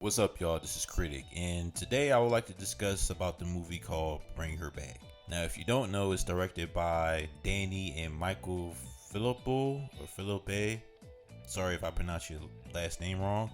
What's up, y'all? This is Critic, and today I would like to discuss about the movie called Bring Her Back. Now, if you don't know, it's directed by Danny and Michael Filippo or Filipe. Sorry if I pronounce your last name wrong,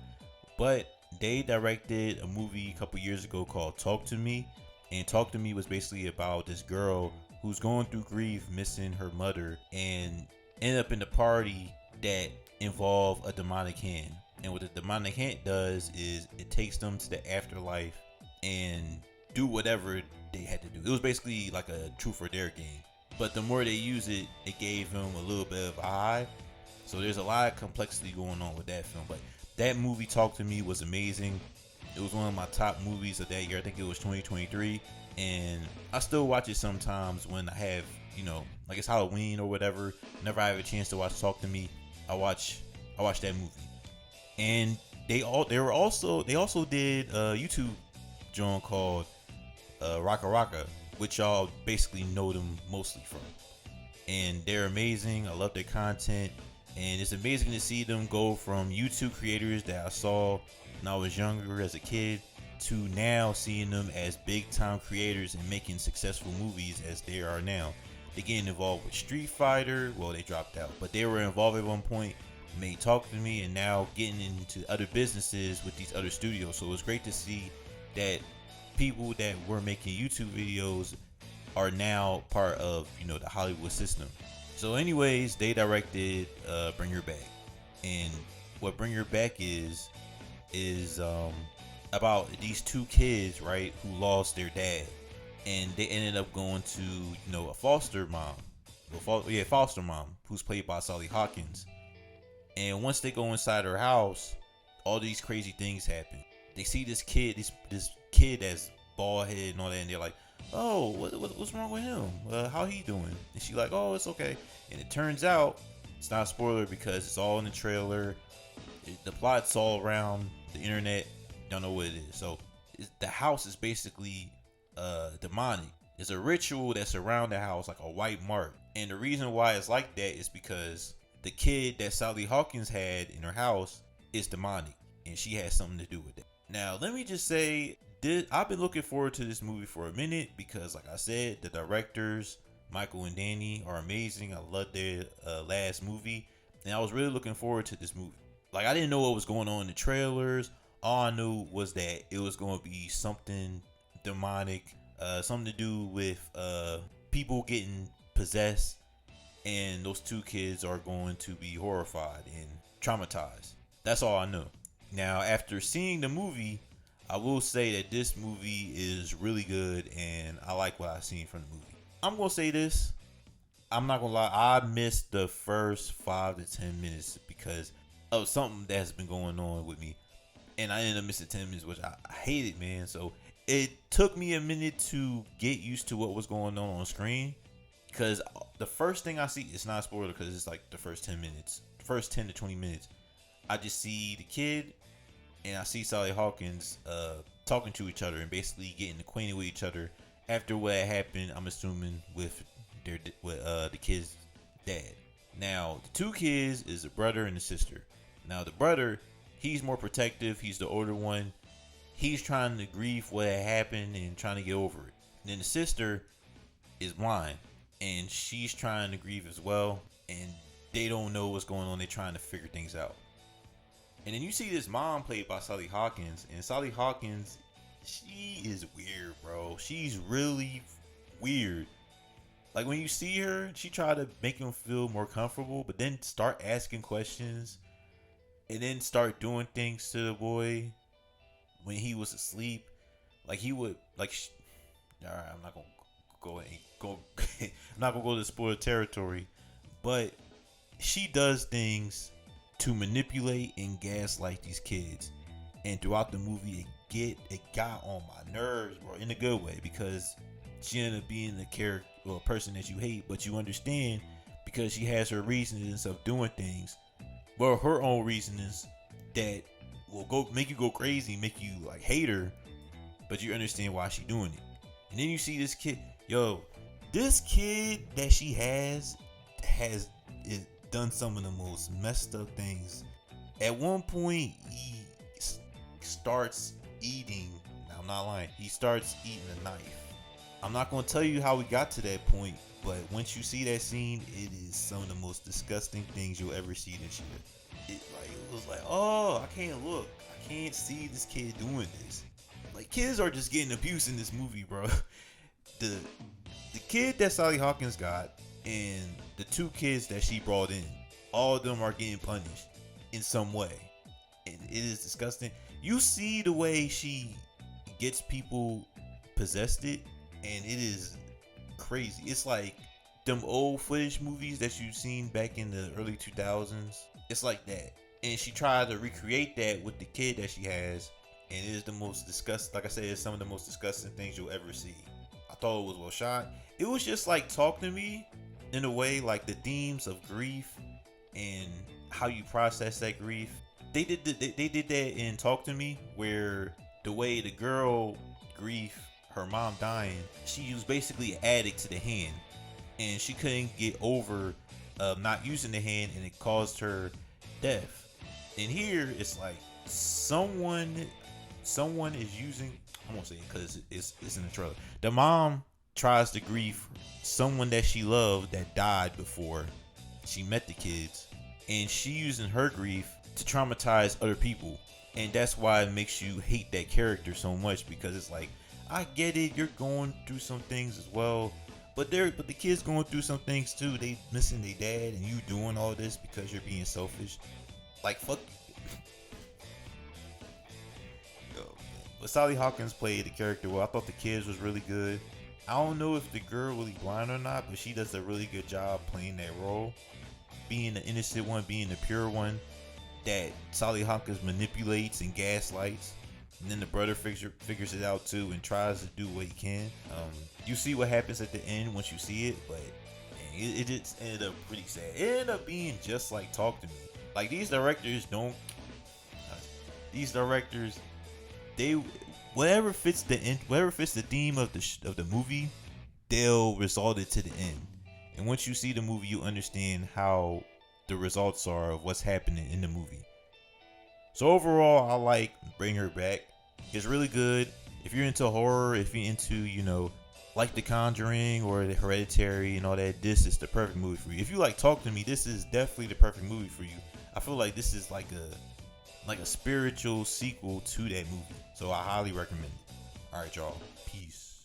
but they directed a movie a couple years ago called Talk to Me, and Talk to Me was basically about this girl who's going through grief, missing her mother, and end up in the party that involve a demonic hand. And what the demonic hand does is it takes them to the afterlife and do whatever they had to do. It was basically like a truth or dare game. But the more they use it, it gave them a little bit of a high. So there's a lot of complexity going on with that film. But that movie, Talk to Me, was amazing. It was one of my top movies of that year. I think it was 2023. And I still watch it sometimes when I have, like it's Halloween or whatever. Whenever I have a chance to watch Talk to Me, I watch that movie. And they also did a YouTube joint called Raka Raka, which y'all basically know them mostly from. And they're amazing. I love their content, and it's amazing to see them go from YouTube creators that I saw when I was younger as a kid to now seeing them as big time creators and making successful movies as they are now. They getting involved with Street Fighter. Well, they dropped out, but they were involved at one point. Made Talk to Me, and now getting into other businesses with these other studios. So it's great to see that people that were making YouTube videos are now part of the Hollywood system. So anyways, they directed Bring Her Back, and what Bring Her Back is about these two kids, right, who lost their dad, and they ended up going to a foster mom, foster mom, who's played by Sally Hawkins. And once they go inside her house, all these crazy things happen. They see this kid, this kid that's bald headed and all that, and they're like, "Oh, what's wrong with him? How he doing?" And she's like, "Oh, it's okay." And it turns out it's not a spoiler because it's all in the trailer. The plot's all around the internet. Don't know what it is. So the house is basically demonic. It's a ritual that's around the house, like a white mark. And the reason why it's like that is because the kid that Sally Hawkins had in her house is demonic, and she has something to do with it. Now, let me just say, I've been looking forward to this movie for a minute because, like I said, the directors, Michael and Danny, are amazing. I loved their last movie, and I was really looking forward to this movie. Like, I didn't know what was going on in the trailers. All I knew was that it was going to be something demonic, something to do with people getting possessed, and those two kids are going to be horrified and traumatized. That's all I know. Now, after seeing the movie, I will say that this movie is really good, and I like what I've seen from the movie. I'm going to say this. I'm not going to lie. I missed the first 5 to 10 minutes because of something that's been going on with me. And I ended up missing 10 minutes, which I hated, man. So it took me a minute to get used to what was going on screen. Because the first thing I see, it's not a spoiler because it's like the first 10 minutes, first 10 to 20 minutes. I just see the kid and I see Sally Hawkins talking to each other and basically getting acquainted with each other after what happened, I'm assuming, with the kid's dad. Now, the two kids is a brother and a sister. Now, the brother, he's more protective. He's the older one. He's trying to grieve what had happened and trying to get over it. And then the sister is blind, and she's trying to grieve as well, and they don't know what's going on. They're trying to figure things out. And then you see this mom played by Sally Hawkins, and Sally Hawkins, she is weird, bro. She's really weird. Like, when you see her, she tried to make him feel more comfortable, but then start asking questions, and then start doing things to the boy when he was asleep. Like, he would, like, alright, I'm not gonna go I'm not gonna go to spoiler territory, but she does things to manipulate and gaslight these kids, and throughout the movie it got on my nerves, bro, in a good way, because she ended up being the character or a person that you hate, but you understand because she has her reasons of doing things, but her own reasons that will go make you go crazy, make you like hate her, but you understand why she's doing it. And then you see this kid, this kid that she has done some of the most messed up things. At one point, he starts eating. Now, I'm not lying. He starts eating a knife. I'm not gonna tell you how we got to that point, but once you see that scene, it is some of the most disgusting things you'll ever see this year. It was like, oh, I can't look. I can't see this kid doing this. Like, kids are just getting abused in this movie, bro. The kid that Sally Hawkins got and the two kids that she brought in, all of them are getting punished in some way. And it is disgusting. You see the way she gets people possessed and it is crazy. It's like them old footage movies that you've seen back in the early 2000s. It's like that. And she tried to recreate that with the kid that she has. And it is the most disgusting, like I said, it's some of the most disgusting things you'll ever see. I thought it was well shot. It was just like Talk to Me in a way, like the themes of grief and how you process that grief. They did that in Talk to Me, where the way the girl grief her mom dying, she was basically an addict to the hand, and she couldn't get over not using the hand, and it caused her death. And here it's like someone is using. I won't say it because it's in the trailer. The mom tries to grieve someone that she loved that died before she met the kids, and she using her grief to traumatize other people. And that's why it makes you hate that character so much, because it's like, I get it, you're going through some things as well, but the kids going through some things too. They missing their dad, and you doing all this because you're being selfish. Like, fuck. But Sally Hawkins played the character well. I thought the kids was really good. I don't know if the girl really blind or not, but she does a really good job playing that role, being the innocent one, being the pure one that Sally Hawkins manipulates and gaslights. And then the brother figures it out too and tries to do what he can. You see what happens at the end once you see it, but man, it just ended up pretty sad. It ended up being just like Talk to Me. Like, these directors, they whatever fits the theme of the movie, they'll result it to the end. And once you see the movie, you understand how the results are of what's happening in the movie. So overall, I like Bring Her Back. It's really good. If you're into horror, if you're into, like The Conjuring or The Hereditary and all that, this is the perfect movie for you. If you like Talk to Me, this is definitely the perfect movie for you. I feel like this is like a spiritual sequel to that movie. So I highly recommend it. Alright, y'all. Peace.